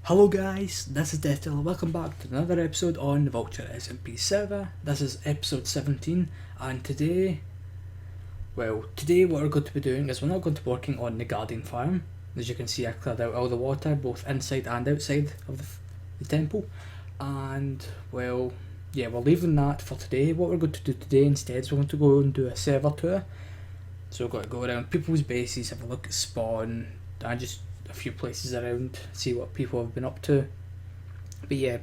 Hello guys, this is Deathdealer. Welcome back to another episode on the VultureSMP server. This is episode 17 and today what we're going to be doing is we're not going to be working on the garden farm. As you can see, I cleared out all the water both inside and outside of the temple, and we're leaving that for today. What we're going to do today instead is we're going to go and do a server tour. So we're going to go around people's bases, have a look at spawn and just a few places around, see what people have been up to. But yeah,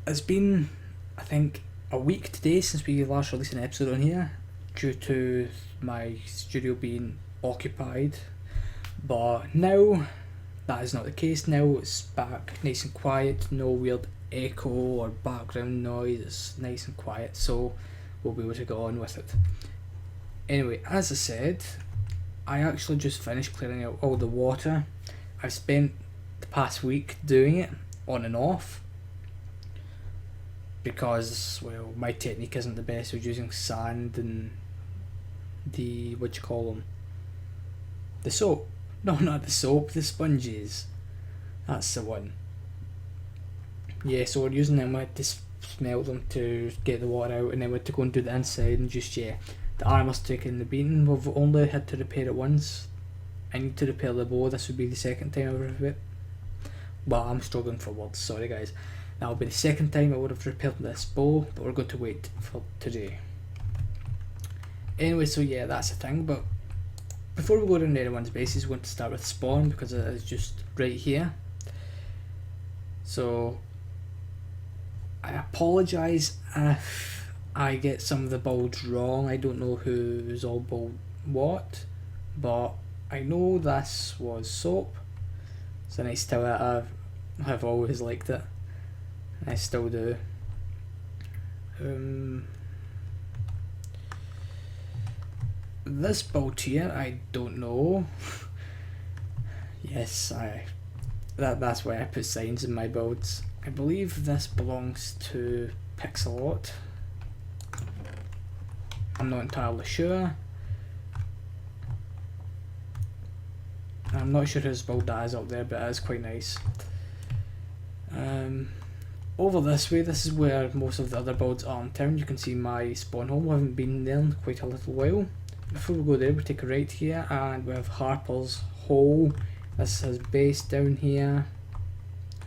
it's been I think a week today since we last released an episode on here due to my studio being occupied, but now that is not the case. Now it's back nice and quiet, no weird echo or background noise, it's nice and quiet, so we'll be able to go on with it. Anyway, as I said, I actually just finished clearing out all the water. I've spent the past week doing it on and off because, well, my technique isn't the best. I was using sand and the, the soap. No, not the soap, the sponges. That's the one. Yeah, so we're using them, we had to smelt them to get the water out, and then we had to go and do the inside and just, yeah. The armour's taken the beating. We've only had to repair it once. I need to repair the bow. This would be the second time I've repaired it. Well, I'm struggling for words, sorry guys. That'll be the second time I would have repaired this bow, but we're going to wait for today. Anyway, so yeah, that's the thing. But before we go to anyone's bases, we're going to start with spawn because it is just right here. So I apologise if I get some of the builds wrong. I don't know who's all build what, but I know this was soap. It's a nice tower. I've always liked it, and I still do. This build here, I don't know. Yes, that's why I put signs in my builds. I believe this belongs to Pixelot. I'm not entirely sure. I'm not sure whose build that is up there, but it is quite nice. Over this way, this is where most of the other builds are in town. You can see my spawn home. We haven't been there in quite a little while. Before we go there, we take a right here and we have Harper's Hole. This is his base down here.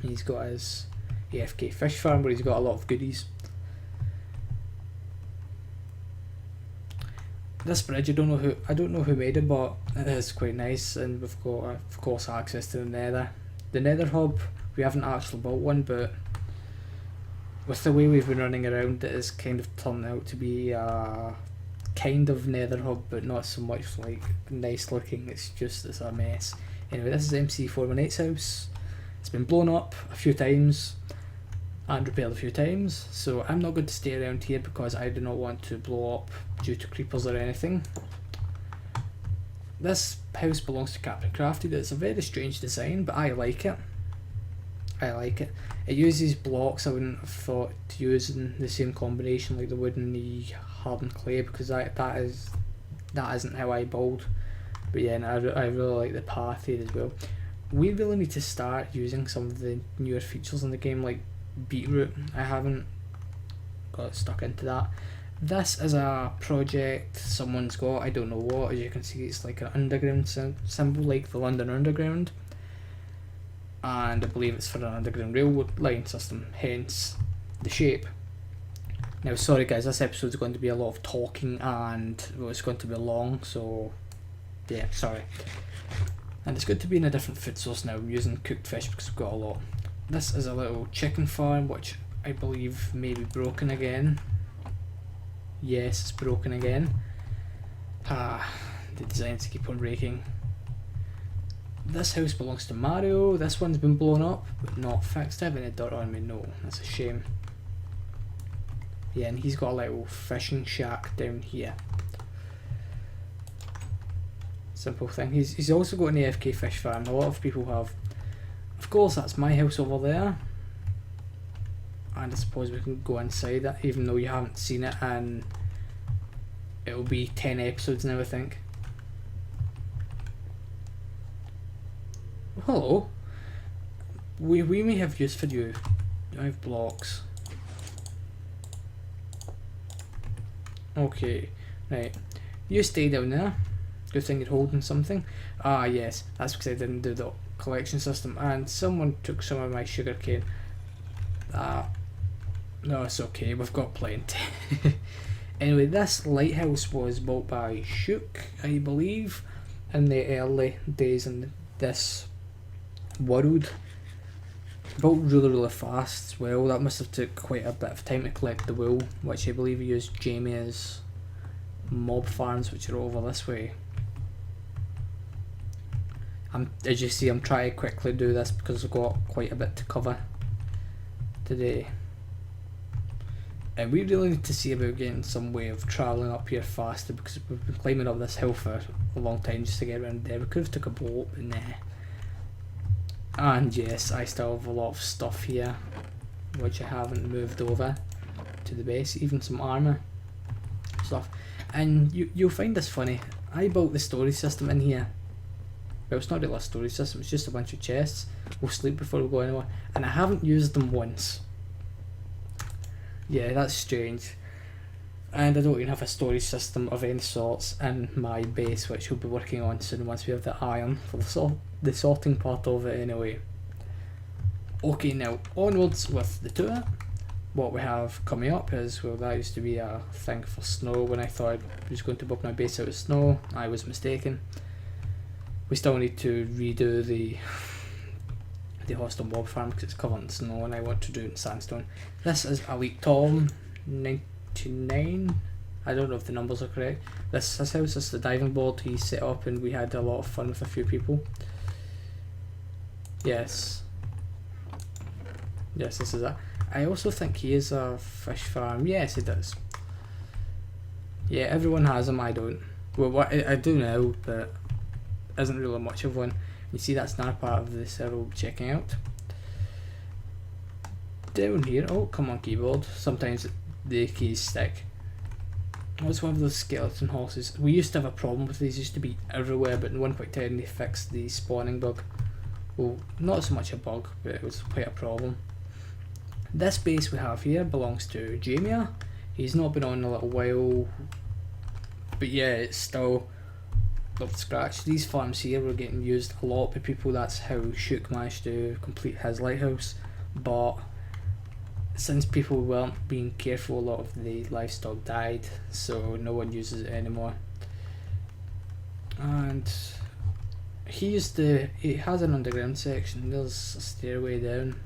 He's got his AFK fish farm where he's got a lot of goodies. This bridge, I don't know who made it, but it is quite nice, and we've got of course access to the Nether. The Nether hub, we haven't actually built one, but with the way we've been running around, it is kind of turned out to be a kind of Nether hub, but not so much like nice looking. It's a mess. Anyway, this is MC418's house. It's been blown up a few times and repaired a few times, so I'm not going to stay around here because I do not want to blow up due to creepers or anything. This house belongs to Captain Crafted. It's a very strange design, but I like it. It uses blocks I wouldn't have thought to use in the same combination like the wood and the hardened clay, because that isn't how I build. But yeah, and I really like the path here as well. We really need to start using some of the newer features in the game, like beetroot. I haven't got stuck into that. This is a project someone's got, I don't know what. As you can see, it's like an underground symbol, like the London Underground, and I believe it's for an underground railway line system, hence the shape. Now sorry guys, this episode is going to be a lot of talking and it's going to be long, so yeah, sorry. And it's good to be in a different food source now. I'm using cooked fish because I've got a lot. This is a little chicken farm which I believe may be broken again. Yes, it's broken again. The designs keep on breaking. This house belongs to Mario. This one's been blown up but not fixed. I have any dirt on me? No, that's a shame. Yeah, and he's got a little fishing shack down here. Simple thing. He's also got an AFK fish farm. A lot of people have. Of course, that's my house over there, and I suppose we can go inside it, even though you haven't seen it, and it'll be 10 episodes now, I think. Hello. we may have use for you. Do I have blocks? Okay, right. You stay down there. Good thing you're holding something. Ah yes, that's because I didn't do the collection system and someone took some of my sugarcane. No, it's okay, we've got plenty. Anyway, this lighthouse was built by Shook, I believe, in the early days in this world. Built really fast as well. That must have took quite a bit of time to collect the wool, which I believe he used Jamie's mob farms, which are over this way. As you see, I'm trying to quickly do this because I've got quite a bit to cover today. And we really need to see about getting some way of travelling up here faster, because we've been climbing up this hill for a long time just to get around there. We could have took a boat, but nah. And yes, I still have a lot of stuff here which I haven't moved over to the base, even some armour stuff. And you'll find this funny. I built the storage system in here. Well, it's not really a storage system, it's just a bunch of chests. We'll sleep before we go anywhere. And I haven't used them once. Yeah, that's strange. And I don't even have a storage system of any sorts in my base, which we'll be working on soon once we have the iron for the sorting part of it anyway. Okay, now onwards with the tour. What we have coming up is, well, that used to be a thing for snow. When I thought I was going to build my base out of snow, I was mistaken. We still need to redo the hostile mob farm because it's covered in snow and I want to do it in sandstone. This is Elite Tom 99. I don't know if the numbers are correct. This house is the diving board he set up and we had a lot of fun with a few people. Yes. Yes, this is it. I also think he is a fish farm. Yes, he does. Yeah, everyone has them, I don't. Well, I do now, but isn't really much of one. You see, that's another part of the server we'll be checking out. Down here, oh come on keyboard, sometimes the keys stick. What's one of those skeleton horses? We used to have a problem with these, used to be everywhere, but in 1.10 they fixed the spawning bug. Well, not so much a bug, but it was quite a problem. This base we have here belongs to Jamie. He's not been on a little while, but yeah, it's still up to scratch. These farms here were getting used a lot by people. That's how Shook managed to complete his lighthouse, but since people weren't being careful, a lot of the livestock died, so no one uses it anymore. And it has an underground section. There's a stairway down,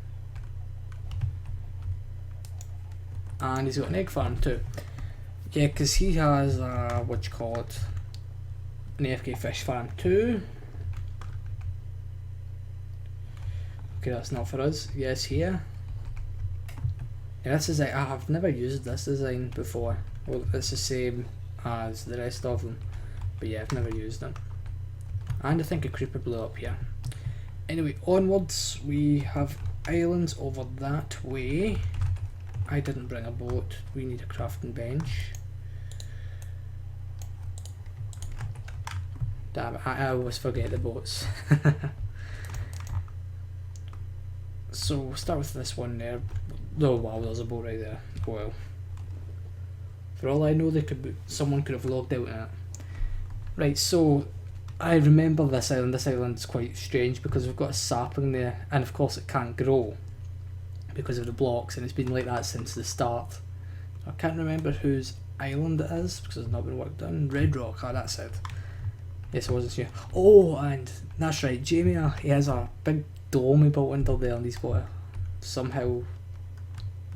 and he's got an egg farm too. Yeah, because he has what you call it, an AFK fish farm too. Okay, that's not for us. Yes, here. Yeah, this is I've never used this design before. Well, it's the same as the rest of them, but yeah, I've never used them. And I think a creeper blew up here. Anyway, onwards, we have islands over that way. I didn't bring a boat. We need a crafting bench. Damn it, I always forget the boats. So we'll start with this one there. Oh wow, there's a boat right there. Well, for all I know, someone could have logged out in it. Right, so I remember this island. This island's quite strange because we've got a sapling there, and of course it can't grow because of the blocks, and it's been like that since the start. I can't remember whose island it is because it's not been worked on. Red Rock, oh that's it. Yes, it wasn't here. Oh, and that's right, Jamie, he has a big dome he built under there, and he's got somehow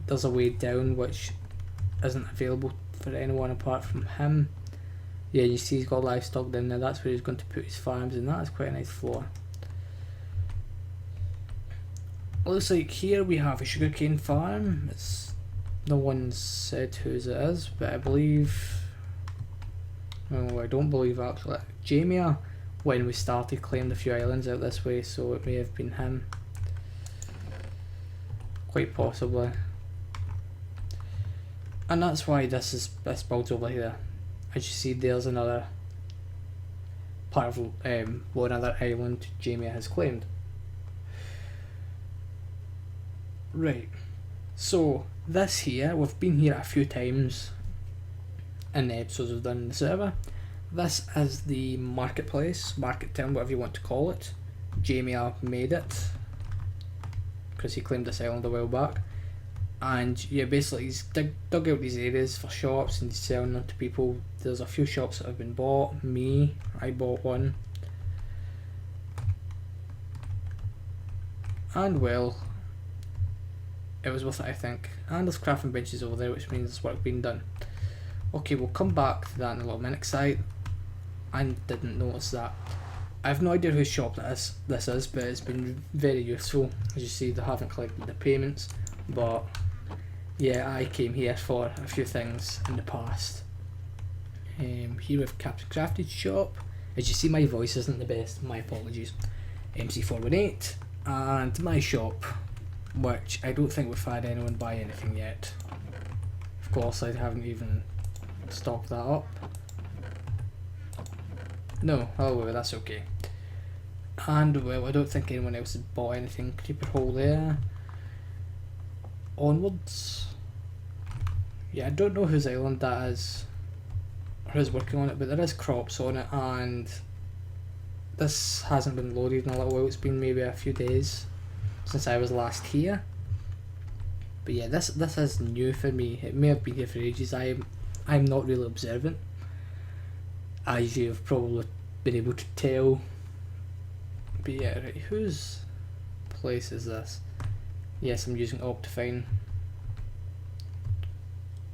there's a way down which isn't available for anyone apart from him. Yeah, you see he's got livestock down there. That's where he's going to put his farms, and that is quite a nice floor. Looks like here we have a sugarcane farm. No one's said whose it is, but I believe, well, I don't believe actually. Jamie, when we started, claimed a few islands out this way, so it may have been him. Quite possibly. And that's why this build's over here. As you see, there's another part of one other island Jamie has claimed. Right, so this here, we've been here a few times in the episodes we've done in the server. This is the marketplace, market town, whatever you want to call it. Jamie made it because he claimed this island a while back, and yeah, basically he's dug out these areas for shops and he's selling them to people. There's a few shops that have been bought. I bought one, and well, it was worth it, I think. And there's crafting benches over there, which means there's work being done. Okay, we'll come back to that in a little minute, because I didn't notice that. I have no idea whose shop this is, but it's been very useful. As you see, they haven't collected the payments, but yeah, I came here for a few things in the past. Here we have Captain Crafted shop. As you see, my voice isn't the best, my apologies. MC418, and my shop, which I don't think we've had anyone buy anything yet. Of course, I haven't even stocked that up. No, however, that's okay. And well, I don't think anyone else has bought anything. Creeper hole there. Onwards. Yeah, I don't know whose island that is, or who's working on it, but there is crops on it, and this hasn't been loaded in a little while. It's been maybe a few days since I was last here. But yeah, this is new for me. It may have been here for ages. I'm not really observant, as you've probably been able to tell. But yeah, right, whose place is this? Yes, I'm using Optifine.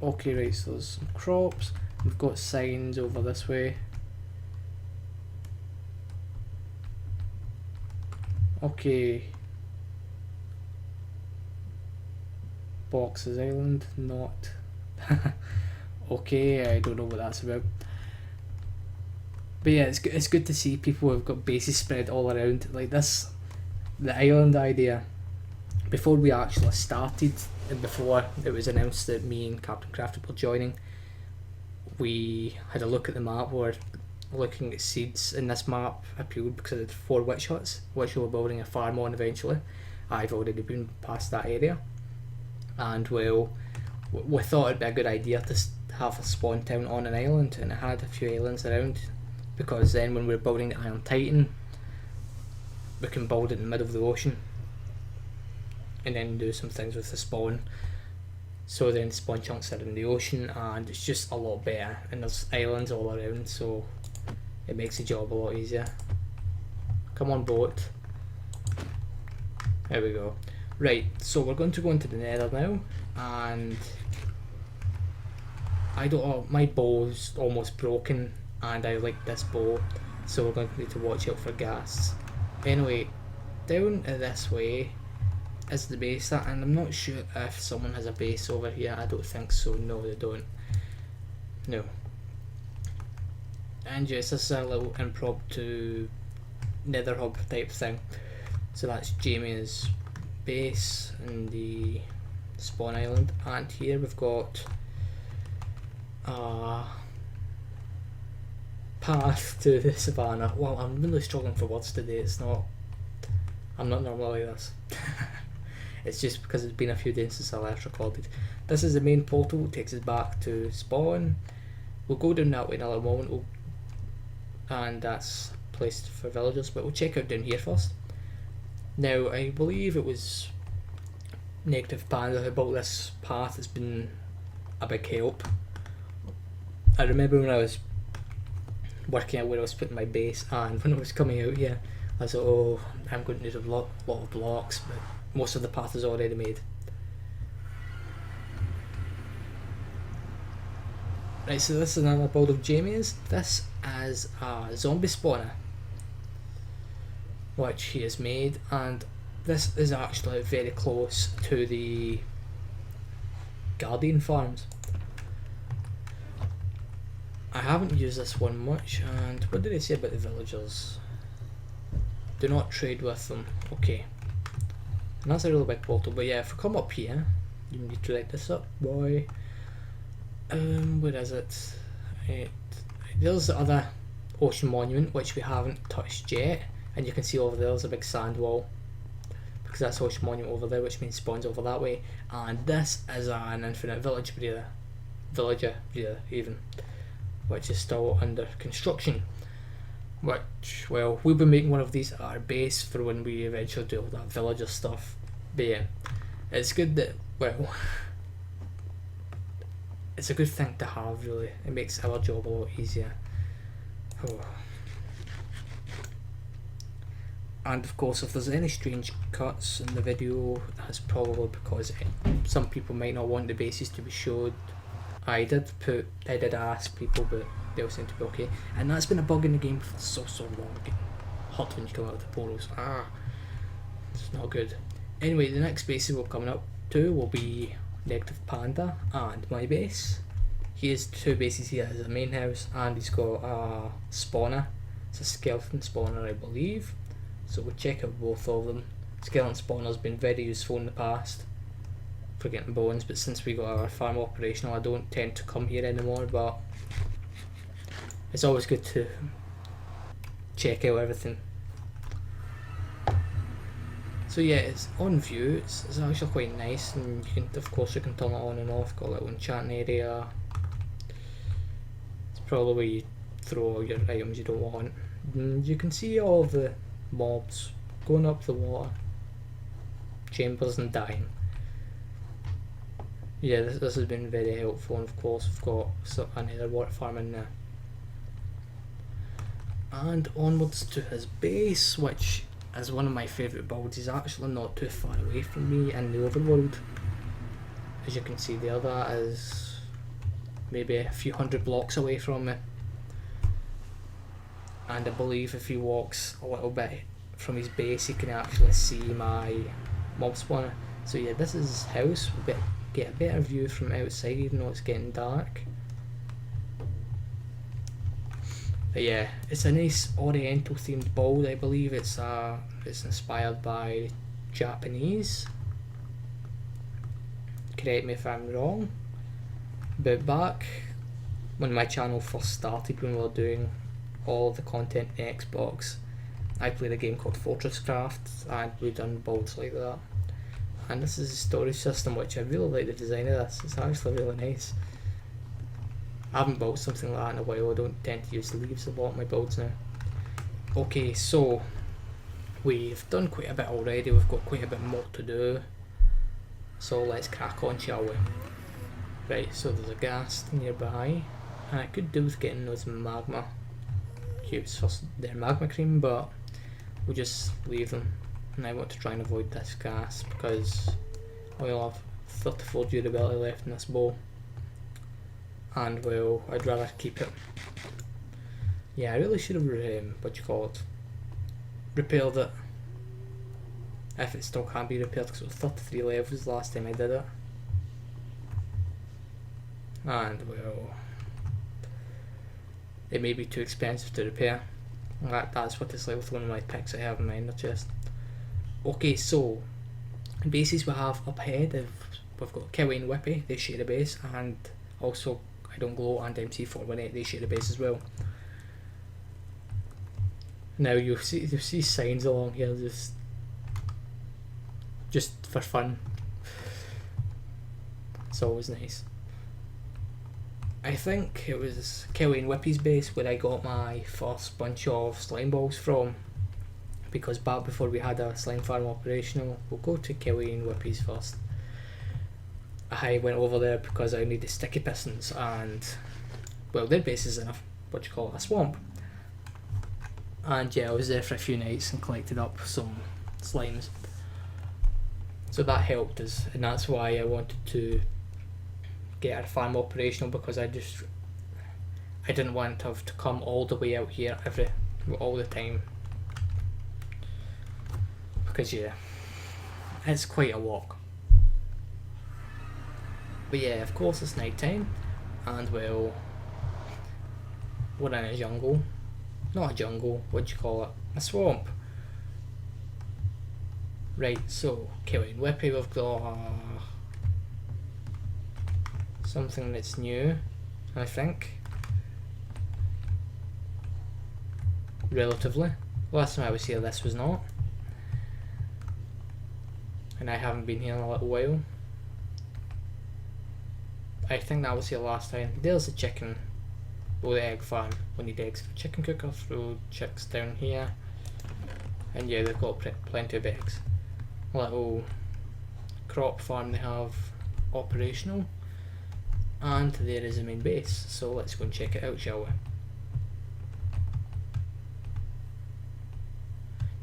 Okay, right, so there's some crops. We've got signs over this way. Okay. Boxes Island, not. Okay, I don't know what that's about. But yeah, it's good to see people who've got bases spread all around like this. The island idea, before we actually started and before it was announced that me and Captain Crafted were joining, we had a look at the map. We were looking at seeds, and this map appealed because it had 4 witch huts, which we were building a farm on eventually. I've already been past that area, and well, we thought it'd be a good idea to have a spawn town on an island, and it had a few islands around, because then when we're building the Iron Titan, we can build it in the middle of the ocean and then do some things with the spawn. So then spawn chunks are in the ocean, and it's just a lot better, and there's islands all around, so it makes the job a lot easier. Come on, boat. There we go. Right, so we're going to go into the nether now, and I don't know, my bow's almost broken, and I like this bow, so we're going to need to watch out for ghasts. Anyway, down this way is the base, and I'm not sure if someone has a base over here. I don't think so. No, they don't. No. And yes, this is a little impromptu nether hub type thing. So that's Jamie's base in the spawn island, and here we've got a path to the savannah. Well, I'm really struggling for words today. I'm not normally like this. It's just because it's been a few days since I last recorded. This is the main portal. It takes us back to spawn. We'll go down that way in a little moment, and that's a place for villagers, but we'll check out down here first. Now, I believe it was Negative Panda who built this path. It's been a big help. I remember when I was working out where I was putting my base, and when I was coming out here, I thought, oh, I'm going to need a lot of blocks, but most of the path is already made. Right, so this is another build of Jamie's. This is a zombie spawner, which he has made, and this is actually very close to the Guardian farms. I haven't used this one much, and what did they say about the villagers? Do not trade with them. Okay. And that's a really big portal, but yeah, if we come up here, you need to light this up, boy. Where is it? There's the other ocean monument, which we haven't touched yet, and you can see over there's a big sand wall, because that's Osh Monument over there, which means spawns over that way. And this is an infinite villager breeder even, which is still under construction. Which, well, we'll be making one of these at our base for when we eventually do all that villager stuff. But yeah, it's good that, well, it's a good thing to have, really. It makes our job a lot easier. Oh. And of course, if there's any strange cuts in the video, that's probably because some people might not want the bases to be showed. I did ask people, but they all seem to be okay. And that's been a bug in the game for so long. Getting hot when you come out of the portals. It's not good. Anyway, the next bases we're coming up to will be Negative Panda and my base. He has two bases here. He has a main house and he's got a spawner. It's a skeleton spawner, I believe. So we'll check out both of them. Skeleton spawner's been very useful in the past for getting bones, but since we got our farm operational, I don't tend to come here anymore, but it's always good to check out everything. So yeah, it's on view, it's actually quite nice, and you can, of course, you can turn it on and off. Got a little enchanting area. It's probably where you throw all your items you don't want. And you can see all of the mobs going up the water chambers and dying. Yeah, this has been very helpful, and of course we've got another water farm in there. And onwards to his base, which is one of my favourite builds. He's actually not too far away from me in the overworld. As you can see there, that is maybe a few hundred blocks away from me. And I believe if he walks a little bit from his base, he can actually see my mob spawner. So yeah, this is his house. We'll get a better view from outside, even though it's getting dark. But yeah, it's a nice oriental themed build. I believe it's inspired by Japanese. Correct me if I'm wrong. But back when my channel first started, when we were doing all the content in Xbox, I played a game called FortressCraft, and we've done builds like that. And this is a storage system, which I really like the design of this. It's actually really nice. I haven't built something like that in a while. I don't tend to use leaves a lot in my builds now. Okay, so we've done quite a bit already. We've got quite a bit more to do. So let's crack on, shall we? Right, so there's a ghast nearby, and I could do with getting those magma cubes for their magma cream, but we'll just leave them. And I want to try and avoid this ghast because I'll have 34 durability left in this bow. And well, I'd rather keep it. Yeah, I really should have repaired it. If it still can't be repaired, because it was 33 levels last time I did it. And well, it may be too expensive to repair. That's what it's like with one of my picks I have in my inner chest. Okay, so bases we have up ahead, we've got Kiwi and Whippy, they share a base, and also I Don't Glow and MC418, they share a base as well. Now you'll see signs along here just for fun. It's always nice. I think it was Kiwi and Whippy's base where I got my first bunch of slime balls from, because back before we had a slime farm operational. We'll go to Kiwi and Whippy's first. I went over there because I needed sticky pistons, and well, their base is in a swamp. And yeah, I was there for a few nights and collected up some slimes. So that helped us, and that's why I wanted to get our farm operational, because I didn't want to have to come all the way out here all the time. Because yeah, it's quite a walk. But yeah, of course it's night time, and well, we're in a jungle. Not a jungle, what do you call it? A swamp. Right, so Kiwi and Whippy, we've got something that's new, I think. Relatively. Last time I was here this was not. and I haven't been here in a little while. I think that was here last time. There's the chicken, or the egg farm. We need eggs for chicken cooker, throw chicks down here. And yeah, they've got plenty of eggs. Little crop farm they have operational. And there is the main base, so let's go and check it out, shall we?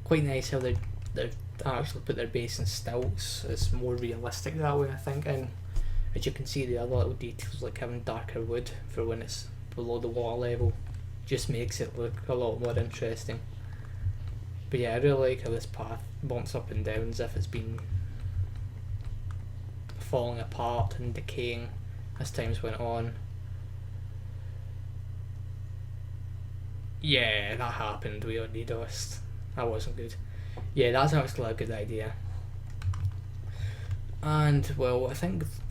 Quite nice how they've actually put their base in stilts. It's more realistic that way, I think, and as you can see, the other little details like having darker wood for when it's below the water level just makes it look a lot more interesting. But yeah, I really like how this path bumps up and down as if it's been falling apart and decaying as times went on. Yeah, that happened, we already dust. That wasn't good. Yeah, that's actually a good idea. And well,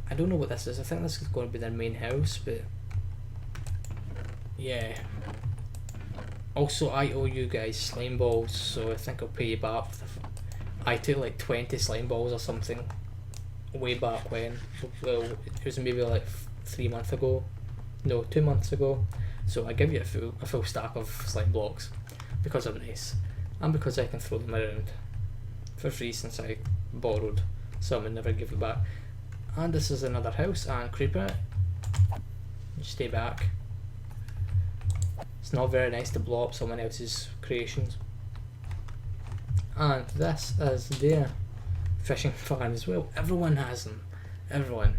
I don't know what this is. I think this is going to be their main house, but yeah. Also, I owe you guys slime balls, so I think I'll pay you back. I took like 20 slime balls or something way back when. Well, it was maybe like 3 months ago. No, 2 months ago. So I give you a full stack of slime blocks because I'm nice, and because I can throw them around for free since I borrowed some and never give it back. And this is another house, and creeper, stay back. It's not very nice to blow up someone else's creations. And this is their fishing farm as well. Everyone has them. Everyone.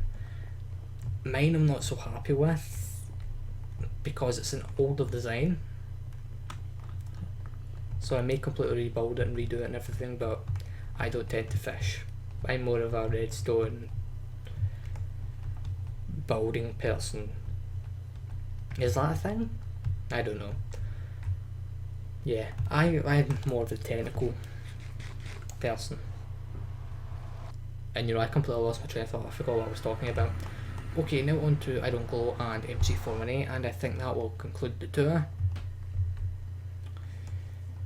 Mine I'm not so happy with because it's an older design. So I may completely rebuild it and redo it and everything, but I don't tend to fish. I'm more of a redstone building person. Is that a thing? I don't know. Yeah, I'm more of a technical person. And you know, I completely lost my train of thought. I forgot what I was talking about. Okay, now on to Iron Glow and MC418, and I think that will conclude the tour.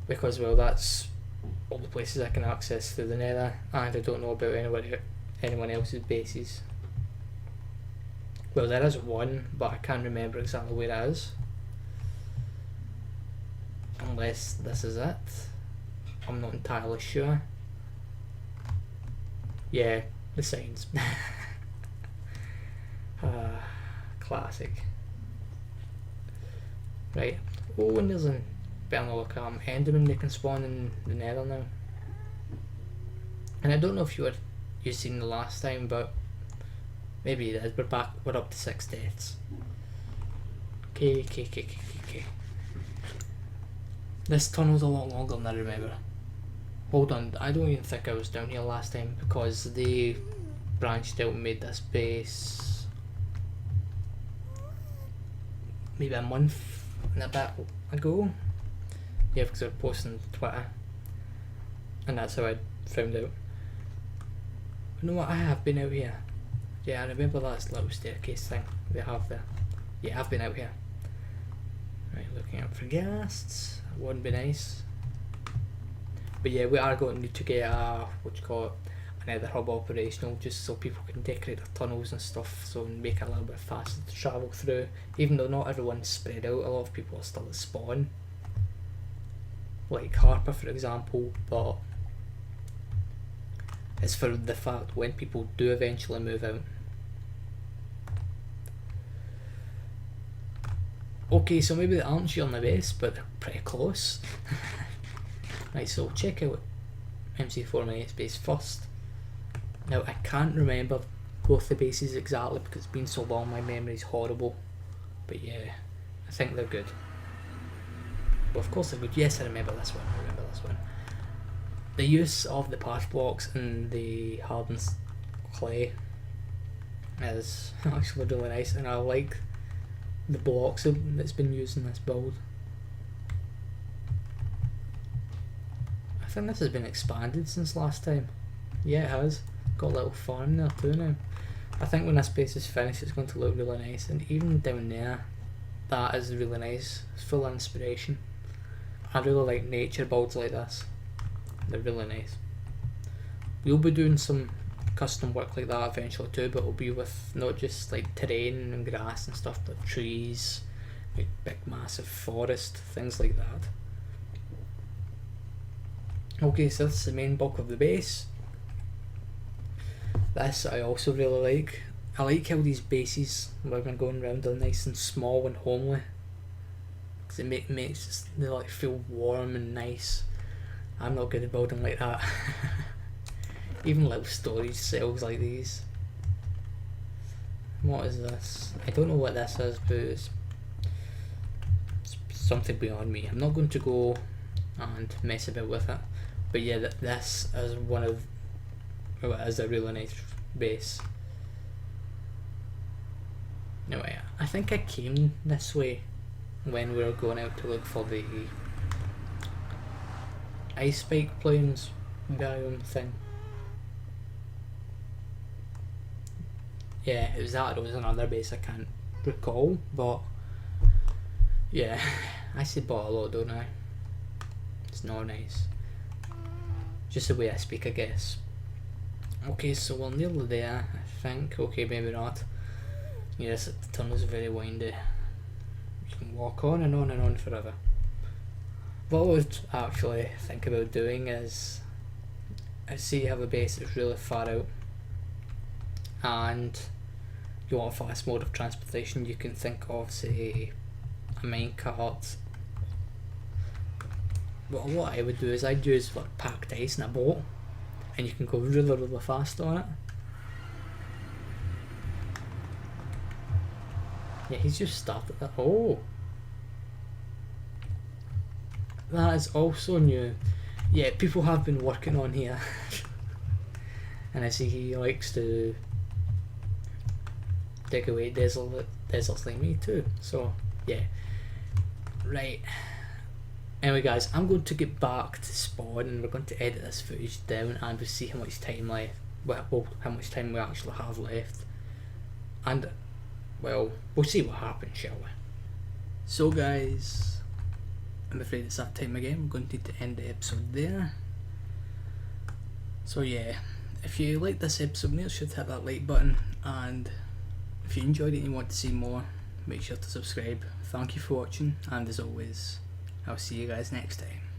Because, well, that's all the places I can access through the nether, and I don't know about anyone else's bases. Well, there is one, but I can't remember exactly where it is. Unless this is it. I'm not entirely sure. Yeah, the signs. Classic. Right. Oh, and there's a better look at Enderman. They can spawn in the nether now. And I don't know if you seen the last time, but maybe it is. We're back. We're up to 6 deaths. Okay. This tunnel's a lot longer than I remember. Hold on, I don't even think I was down here last time because they branched out and made this base maybe a month and a bit ago. Yeah, because I was posting on Twitter and that's how I found out. You know what, I have been out here. Yeah, I remember that little staircase thing they have there. Yeah, I've been out here. Right, looking out for ghasts. Wouldn't be nice. But yeah, we are going to need to get another hub operational just so people can decorate their tunnels and stuff, so make it a little bit faster to travel through. Even though not everyone's spread out, a lot of people are still at spawn. Like Harper, for example, but it's for the fact when people do eventually move out. Okay, so maybe they aren't sharing the base, but they're pretty close. Right, so check out MC418's base first. Now, I can't remember both the bases exactly because it's been so long, my memory's horrible. But yeah, I think they're good. Well, of course they're good. Yes, I remember this one. The use of the patch blocks and the hardened clay is actually really nice, and I like the blocks that's been used in this build. I think this has been expanded since last time. Yeah, it has. Got a little farm there too now. I think when this base is finished it's going to look really nice, and even down there, that is really nice. It's full of inspiration. I really like nature builds like this. They're really nice. we'll be doing some custom work like that eventually too, but it'll be with not just like terrain and grass and stuff, but trees, like big massive forest, things like that. Okay, so that's the main bulk of the base. This I also really like. I like how these bases where we're going around are nice and small and homely, because it makes they like feel warm and nice. I'm not good at building like that. Even little storage cells like these. What is this? I don't know what this is, but it's something beyond me. I'm not going to go and mess about with it. But yeah, this is one of, well, it is a really nice base. Anyway, I think I came this way when we were going out to look for the ice spike plains biome thing. Yeah, it was that, it was another base I can't recall, but yeah, I say bought a lot, don't I? It's not nice. Just the way I speak, I guess. Okay, so we're nearly there, I think. Okay, maybe not. Yes, the tunnel is very windy. You can walk on and on and on forever. What I would actually think about doing is, I see you have a base that's really far out, and you want a fast mode of transportation. You can think of, say, a minecart. But what I would do is I'd use like packed ice in a boat, and you can go really fast on it. Yeah, he's just started that. Oh, that is also new. Yeah, people have been working on here. And I see he likes to dig away deserts like me too. So yeah, right. Anyway guys, I'm going to get back to spawn and we're going to edit this footage down and we'll see how much time left, well, how much time we actually have left, and well, we'll see what happens, shall we? So guys, I'm afraid it's that time again. We're going to need to end the episode there. So yeah, if you like this episode, make sure to hit that like button, and if you enjoyed it and you want to see more, make sure to subscribe. Thank you for watching, and as always, I'll see you guys next time.